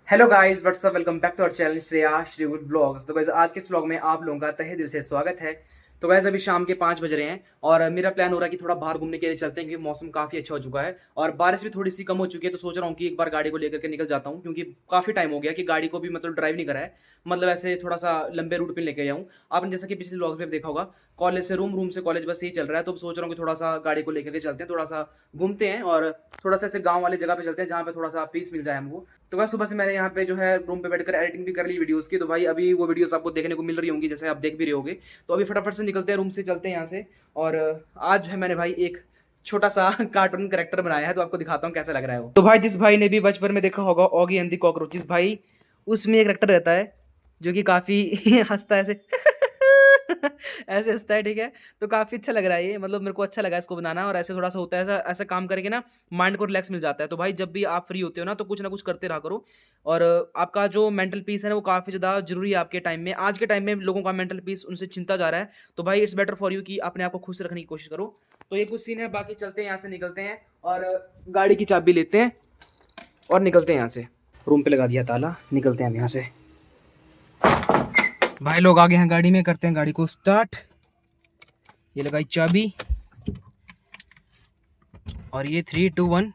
Hello guys, whatsapp, welcome back to our channel Shreya Shri good blogs. तो guys आज के इस व्लॉग में आप लोगों का तहे दिल से स्वागत है। तो गाइस अभी शाम के 5 बज रहे हैं और मेरा प्लान हो रहा है कि थोड़ा बाहर घूमने के लिए चलते हैं क्योंकि मौसम काफ़ी अच्छा हो चुका है और बारिश भी थोड़ी सी कम हो चुकी है। तो सोच रहा हूँ कि एक बार गाड़ी को लेकर के निकल जाता हूँ क्योंकि काफ़ी टाइम हो गया कि गाड़ी को भी मतलब ड्राइव नहीं करा है। मतलब ऐसे थोड़ा सा लंबे रूट पे लेके जाऊँ। आपने जैसा कि पिछले व्लॉग्स में देखा होगा, कॉलेज से रूम, रूम से कॉलेज बस यही चल रहा है। तो सोच रहा हूँ कि थोड़ा सा गाड़ी को लेकर के चलते हैं, थोड़ा सा घूमते हैं और थोड़ा सा ऐसे गाँव वाली जगह पे चलते हैं जहाँ पे थोड़ा सा पीस मिल जाए हमको। तो बस सुबह से मैंने यहाँ पे जो है रूम पे बैठकर एडिटिंग भी कर ली वीडियोस की। तो भाई अभी वो वीडियोस आपको देखने को मिल रही होंगी, जैसे आप देख भी रहे होगे। तो अभी फटाफट से निकलते हैं, रूम से चलते हैं यहाँ से। और आज जो है मैंने भाई एक छोटा सा कार्टून करेक्टर बनाया है, तो आपको दिखाता हूँ कैसा लग रहा है वो। तो भाई जिस भाई ने भी बचपन में देखा होगा ऑगी एंड द कॉकरोचेस, भाई उसमें एक करेक्टर रहता है जो कि काफी हंसता है ऐसे ऐसे हंसता है, ठीक है। तो काफी अच्छा लग रहा है ये, मतलब मेरे को अच्छा लगा इसको बनाना। और ऐसे थोड़ा सा होता है, ऐसा ऐसा काम करके ना माइंड को रिलैक्स मिल जाता है। तो भाई जब भी आप फ्री होते हो ना तो कुछ ना कुछ करते रहा करो। और आपका जो मेंटल पीस है ना वो काफ़ी ज़्यादा जरूरी है आपके टाइम में। आज के टाइम में लोगों का मेंटल पीस उनसे छिनता जा रहा है। तो भाई इट्स बेटर फॉर यू कि अपने आप को खुश रखने की कोशिश करो। तो ये कुछ सीन है, बाकी चलते हैं यहाँ से, निकलते हैं और गाड़ी की चाबी लेते हैं और निकलते हैं यहाँ से। रूम पे लगा दिया ताला, निकलते हैं हम यहाँ से। भाई लोग आगे हैं गाड़ी में, करते हैं गाड़ी को स्टार्ट। ये लगाई चाबी और ये 3, 2, 1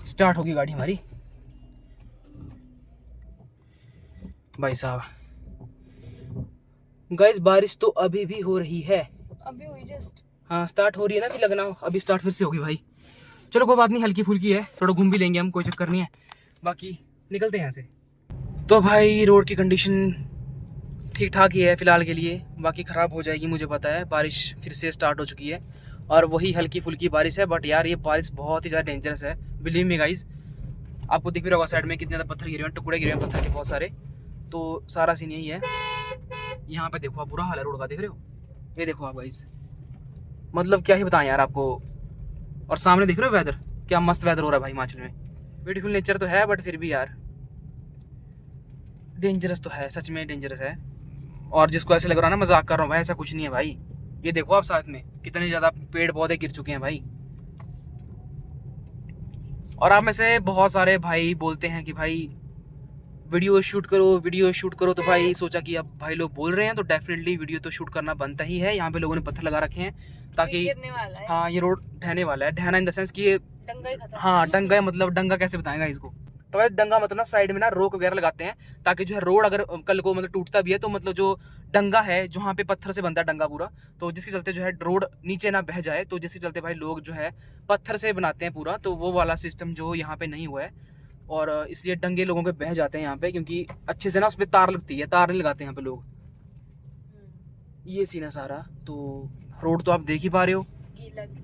स्टार्ट होगी गाड़ी हमारी। भाई साहब गाइस बारिश तो अभी भी हो रही है, अभी हुई जस्ट। हाँ स्टार्ट हो रही है ना, अभी लगना अभी स्टार्ट फिर से होगी भाई। चलो कोई बात नहीं, हल्की फुल्की है, थोड़ा घूम भी लेंगे हम, कोई चक्कर नहीं है। बाकी निकलते हैं यहाँ से। तो भाई रोड की कंडीशन ठीक ठाक ही है फिलहाल के लिए, बाकी ख़राब हो जाएगी मुझे पता है। बारिश फिर से स्टार्ट हो चुकी है और वही हल्की फुल्की बारिश है। बट यार ये बारिश बहुत ही ज़्यादा डेंजरस है, बिलीव मी गाइज। आपको दिख भी रहा होगा साइड में कितने ज़्यादा पत्थर गिरे हुए हैं, टुकड़े गिरे हुए हैं पत्थर के बहुत सारे। तो सारा सीन यही है। यहाँ पे देखो आप, बुरा हाल है रोड का, देख रहे हो? ये देखो आप गाइस, मतलब क्या ही बताएं यार आपको। और सामने देख रहे हो वेदर, क्या मस्त वेदर हो रहा है भाई हिमाचल में। ब्यूटीफुल नेचर तो है बट फिर भी यार डेंजरस तो है, सच में डेंजरस है। और जिसको ऐसे लग रहा है ना मजाक कर रहा हूँ, भाई ऐसा कुछ नहीं है भाई। ये देखो आप साथ में कितने ज़्यादा पेड़ पौधे गिर चुके हैं भाई। और आप में से बहुत सारे भाई बोलते हैं कि भाई वीडियो शूट करो, वीडियो शूट करो। तो भाई सोचा कि अब भाई लोग बोल रहे हैं तो डेफिनेटली वीडियो तो शूट करना बनता ही है। यहाँ पे लोगों ने पत्थर लगा रखे हैं ताकि गिरने वाला है। हाँ ये रोड ढहने वाला है, ढहना इन द सेंस कि ये डंगा ही खतरा। हाँ डंगा, मतलब डंगा कैसे बताएगा इसको। तो भाई डंगा मतलब ना साइड में ना रोक वगैरह लगाते हैं ताकि जो है रोड अगर कल को मतलब टूटता भी है तो मतलब जो डंगा है जहाँ पे पत्थर से बनता है डंगा पूरा, तो जिसके चलते जो है रोड नीचे ना बह जाए, तो जिसके चलते भाई लोग जो है पत्थर से बनाते हैं पूरा। तो वो वाला सिस्टम जो यहाँ पे नहीं हुआ है और इसलिए डंगे लोगों के बह जाते हैं यहाँ पे, क्योंकि अच्छे से ना उस पर तार लगती है, तार नहीं लगाते यहाँ पे लोग। ये सीन है सारा। तो रोड तो आप देख ही पा रहे हो,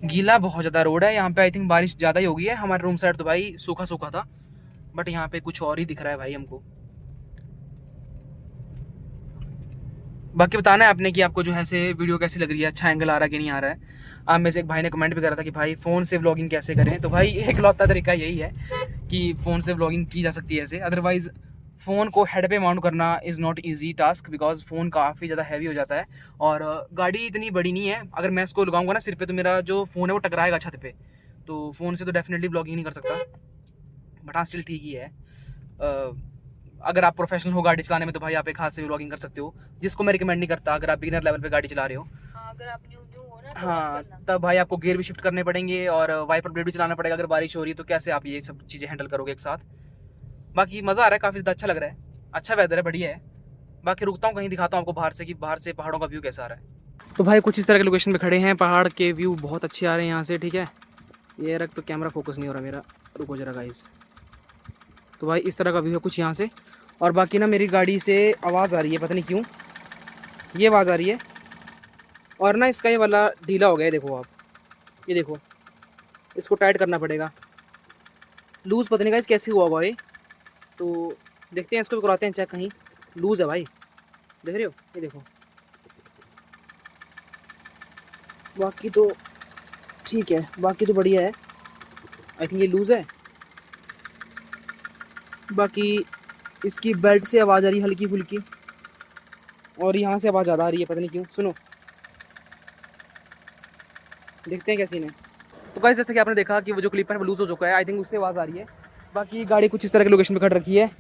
गीला बहुत ज़्यादा रोड है यहाँ पे। आई थिंक बारिश ज़्यादा ही होगी है। हमारे रूम साइड तो भाई सूखा सूखा था, बट यहाँ पे कुछ और ही दिख रहा है भाई हमको। बाकी बताना है आपने कि आपको जो है से वीडियो कैसी लग रही है, अच्छा एंगल आ रहा है कि नहीं आ रहा है। आप में से एक भाई ने कमेंट भी करा था कि भाई फ़ोन से व्लॉगिंग कैसे करें। तो भाई एक लौता तरीका यही है कि फ़ोन से व्लॉगिंग की जा सकती है ऐसे। अदरवाइज़ फ़ोन को हेड पे माउंट करना is not easy task, because phone काफ़ी ज़्यादा हैवी हो जाता है और गाड़ी इतनी बड़ी नहीं है। अगर मैं इसको लगाऊंगा ना सिर पे तो मेरा जो फ़ोन है वो टकराएगा छत पे। तो फ़ोन से तो डेफिनेटली व्लॉगिंग नहीं कर सकता, बट हाँ स्टिल ठीक ही है। अगर आप प्रोफेशनल हो गाड़ी चलाने में तो भाई आप एक हाथ से व्लॉगिंग कर सकते हो, जिसको मैं रिकमेंड नहीं करता। अगर आप बिगिनर लेवल पे गाड़ी चला रहे हो, हाँ, अगर आप न्यू न्यू हो ना तो हाँ तब भाई आपको गियर भी शिफ्ट करने पड़ेंगे और वाइपर ब्लेड भी चलाना पड़ेगा। अगर बारिश हो रही है तो कैसे आप ये सब चीज़ें हैंडल करोगे एक साथ। बाकी मज़ा आ रहा है, काफ़ी ज़्यादा अच्छा लग रहा है, अच्छा वेदर है, बढ़िया है। बाकी रुकता हूँ कहीं, दिखाता हूँ आपको बाहर से कि बाहर से पहाड़ों का व्यू कैसा आ रहा है। तो भाई कुछ इस तरह के लोकेशन पे खड़े हैं, पहाड़ के व्यू बहुत अच्छे आ रहे हैं यहाँ से, ठीक है। ये रख तो कैमरा फोकस नहीं हो रहा मेरा, रुको जरा गाइस। तो भाई इस तरह का व्यू है कुछ यहाँ से। और बाकी ना मेरी गाड़ी से आवाज़ आ रही है, पता नहीं क्यों ये आवाज़ आ रही है। और ना इसका ये वाला ढीला हो गया है, देखो आप, ये देखो, इसको टाइट करना पड़ेगा। लूज़ पता नहीं गाइस कैसे हुआ हुआ ये, तो देखते हैं, इसको भी कराते हैं चेक, कहीं लूज़ है भाई, देख रहे हो, ये देखो। बाकी तो ठीक है, बाकी तो बढ़िया है। आई थिंक ये लूज़ है। बाकी इसकी बेल्ट से आवाज़ आ रही है हल्की फुल्की, और यहाँ से आवाज़ ज़्यादा आ रही है, पता नहीं क्यों। सुनो, देखते हैं क्या सीन है। तो गाइस जैसे कि आपने देखा कि वो जो क्लिपर है वो लूज़ हो चुका है, आई थिंक उससे आवाज़ आ रही है। बाकी गाड़ी कुछ इस तरह के लोकेशन पे खड़ रखी है।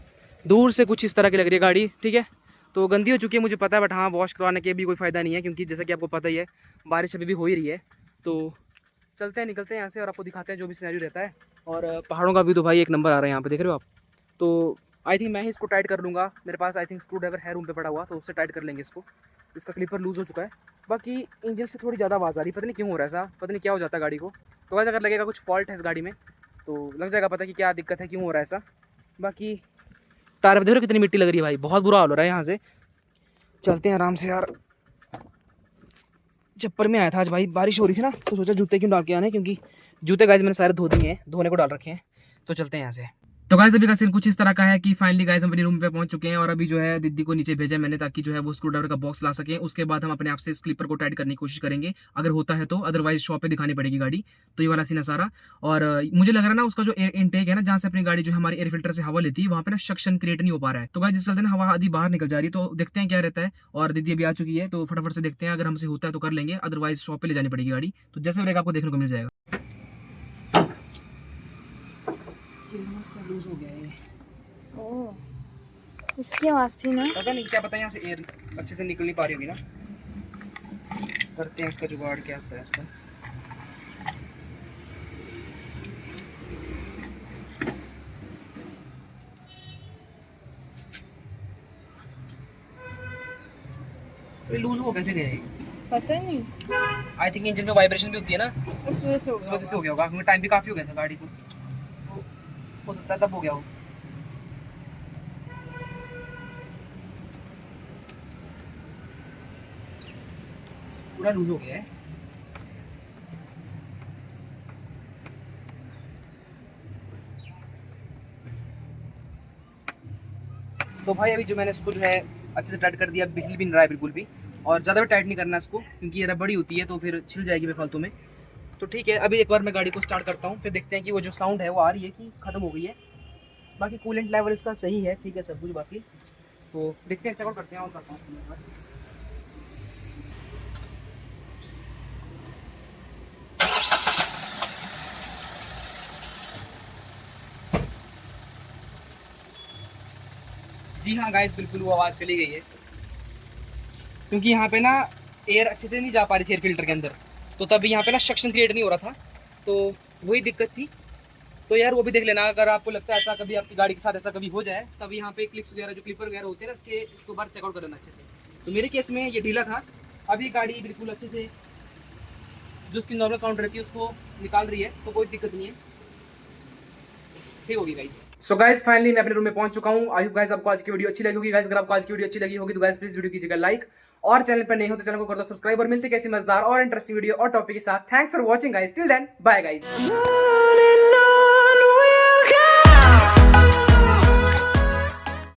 दूर से कुछ इस तरह की लग रही है गाड़ी, ठीक है। तो गंदी हो चुकी है मुझे पता है, बट हाँ वॉश करवाने के भी कोई फ़ायदा नहीं है, क्योंकि जैसा कि आपको पता ही है बारिश अभी भी हो ही रही है। तो चलते हैं, निकलते हैं यहाँ से और आपको दिखाते हैं जो भी सिनेरियो रहता है। और पहाड़ों का भी तो भाई एक नंबर आ रहा है यहाँ पे, देख रहे हो आप। तो आई थिंक मैं ही इसको टाइट कर लूँगा, मेरे पास आई थिंक स्क्रू ड्राइवर है रूम पे पड़ा हुआ, तो उससे टाइट कर लेंगे इसको। इसका क्लिपर लूज़ हो चुका है। बाकी इंजन से थोड़ी ज़्यादा आवाज़ आ रही है, पता नहीं क्यों हो रहा है ऐसा, पता नहीं क्या हो जाता है गाड़ी को। तो वैसे अगर लगेगा कुछ फॉल्ट है इस गाड़ी में तो लग जाएगा पता कि क्या दिक्कत है, क्यों हो रहा है ऐसा। बाकी टायर पे देखो कितनी मिट्टी लग रही है भाई, बहुत बुरा हाल हो रहा है यहाँ से। चलते हैं आराम से यार। चप्पल में आया था आज भाई, बारिश हो रही थी ना, तो सोचा जूते क्यों डाल के आने, क्योंकि जूते गाइस मैंने सारे धो दिए हैं, धोने को डाल रखे हैं। तो चलते हैं यहाँ से। तो गाइस अभी का सीन कुछ इस तरह का है कि फाइनली गाइस हम अपने रूम पे पहुंच चुके हैं, और अभी जो है दीदी को नीचे भेजा मैंने, ताकि जो है वो स्क्रू ड्राइवर का बॉक्स ला सके। उसके बाद हम अपने आप से इस क्लिपर को टाइट करने की कोशिश करेंगे, अगर होता है तो, अदरवाइज शॉप पे दिखानी पड़ेगी गाड़ी। तो ये वाला सीन है सारा। और मुझे लग रहा है ना उसका जो एयर इनटेक है ना, जहाँ से अपनी गाड़ी जो हमारी एयर फिल्टर से हवा लेती है, वहाँ पे ना सक्शन क्रिएट नहीं हो पा रहा है। तो गाइस जिस चलते ना हवा आधी बाहर निकल जा रही है, तो देखते हैं क्या रहता है। और दीदी अभी आ चुकी है, तो फटाफट से देखते हैं, अगर हमसे होता है तो कर लेंगे, अदरवाइज शॉप पे ले जानी पड़ेगी गाड़ी। तो जैसे रहेगा आपको देखने को मिल जाएगा। लूज हो गया है। ओह, इसकी आवाज़ थी ना। पता नहीं क्या पता, यहाँ से एयर अच्छे से निकल नहीं पा रही होगी ना। करते हैं इसका जुगाड़, क्या होता है इसका। लूज हो कैसे गया ये? पता नहीं, आई थिंक इंजन में वाइब्रेशन भी होती है ना, उस वजह से उस वजह से हो गया होगा, क्योंकि टाइम भी काफ़ी हो गया था गाड़ी को, तो हो सकता है तब हो गया हो। पूरा लूज हो गया है। तो भाई अभी जो मैंने इसको जो है अच्छे से टाइट कर दिया, हिल भी नहीं रहा है बिल्कुल भी, और ज़्यादा भी टाइट नहीं करना इसको, क्योंकि ये रबड़ी होती है तो फिर छिल जाएगी बेफालतू में। तो ठीक है, अभी एक बार मैं गाड़ी को स्टार्ट करता हूँ, फिर देखते हैं कि वो जो साउंड है वो आ रही है कि ख़त्म हो गई है। बाकी कूलेंट लेवल इसका सही है, ठीक है सब कुछ। बाकी तो देखते हैं, चेकआउट करते हैं, ऑन करता हूँ इसको एक बार। जी हाँ गाइस, बिल्कुल वो आवाज़ चली गई है, क्योंकि यहाँ पे ना एयर अच्छे से नहीं जा पा रही थी एयर फिल्टर के अंदर, तो तभी यहाँ पे ना सक्शन क्रिएट नहीं हो रहा था, तो वही दिक्कत थी। तो यार वो भी देख लेना, अगर आपको लगता है ऐसा कभी आपकी गाड़ी के साथ ऐसा कभी हो जाए, तब यहाँ पे क्लिप्स वगैरह जो क्लिपर वगैरह होते हैं ना इसके, इसको बार चेकआउट कर लेना अच्छे से। तो मेरे केस में ये ढीला था, अभी गाड़ी बिल्कुल अच्छे से जो उसकी नॉर्मल साउंड रहती है उसको निकाल रही है, तो कोई दिक्कत नहीं है, ठीक होगी गाइस। सो गाइस फाइनली मैं अपने रूम में पहुंच चुका हूं। आई होप गाइस आपको आज की वीडियो अच्छी लगी होगी। गाइस अगर आपको आज की वीडियो अच्छी लगी होगी तो गाइस प्लीज वीडियो कीजिएगा लाइक, और चैनल पर नए हो तो चैनल को कर दो सब्सक्राइब, और मिलते कैसी मजेदार और इंटरेस्टिंग वीडियो और टॉपिक के साथ। Thanks for watching guys, till then bye guys.